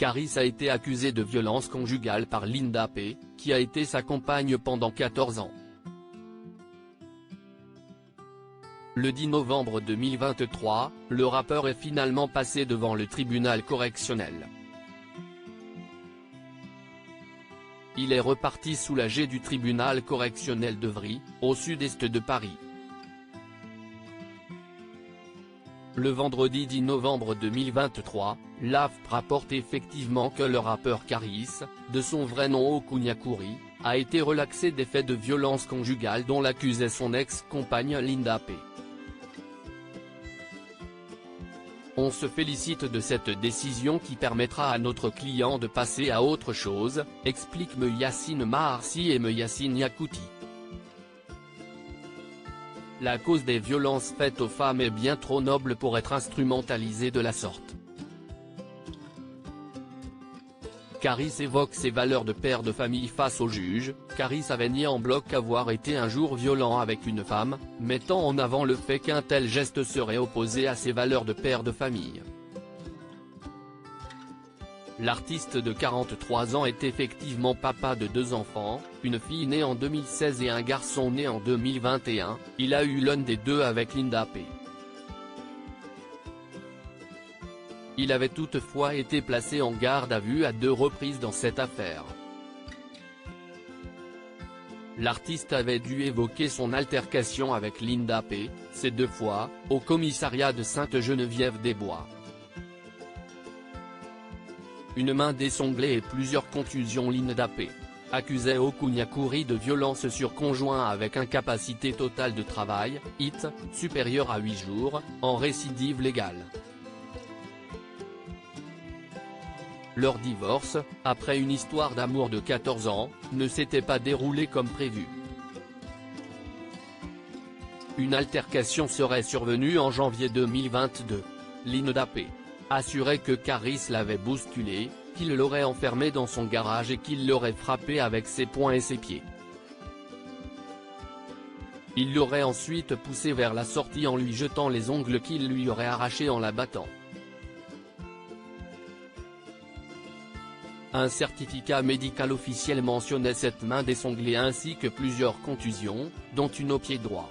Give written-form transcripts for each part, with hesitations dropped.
Caris a été accusé de violence conjugale par Linda P., qui a été sa compagne pendant 14 ans. Le 10 novembre 2023, le rappeur est finalement passé devant le tribunal correctionnel. Il est reparti soulagé du tribunal correctionnel d'Evry, au sud-est de Paris. Le vendredi 10 novembre 2023, l'AFP rapporte effectivement que le rappeur Caris, de son vrai nom Okunya Kouri, a été relaxé des faits de violence conjugale dont l'accusait son ex-compagne Linda P. On se félicite de cette décision qui permettra à notre client de passer à autre chose, explique Me Yassine Maharsi et Me Yassine Yakouti. La cause des violences faites aux femmes est bien trop noble pour être instrumentalisée de la sorte. Caris évoque ses valeurs de père de famille face au juge. Caris avait nié en bloc avoir été un jour violent avec une femme, mettant en avant le fait qu'un tel geste serait opposé à ses valeurs de père de famille. L'artiste de 43 ans est effectivement papa de 2 enfants, une fille née en 2016 et un garçon né en 2021, il a eu l'un des deux avec Linda P. Il avait toutefois été placé en garde à vue à 2 reprises dans cette affaire. L'artiste avait dû évoquer son altercation avec Linda P., ces 2 fois, au commissariat de Sainte-Geneviève-des-Bois. Une main désanglée et plusieurs contusions. Linda P. accusait Okunya Kouri de violence sur conjoint avec incapacité totale de travail, IT, supérieure à 8 jours, en récidive légale. Leur divorce, après une histoire d'amour de 14 ans, ne s'était pas déroulé comme prévu. Une altercation serait survenue en janvier 2022. Linda P. assurait que Caris l'avait bousculé, qu'il l'aurait enfermé dans son garage et qu'il l'aurait frappé avec ses poings et ses pieds. Il l'aurait ensuite poussé vers la sortie en lui jetant les ongles qu'il lui aurait arrachés en la battant. Un certificat médical officiel mentionnait cette main désanglée ainsi que plusieurs contusions, dont une au pied droit.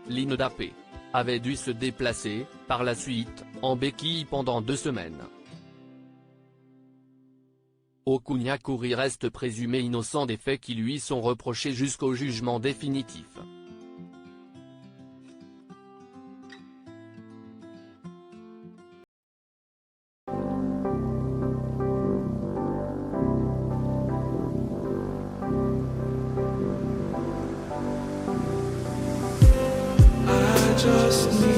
Linda P. avait dû se déplacer, par la suite, en béquille pendant 2 semaines. Okunya Kouri reste présumé innocent des faits qui lui sont reprochés jusqu'au jugement définitif. Just need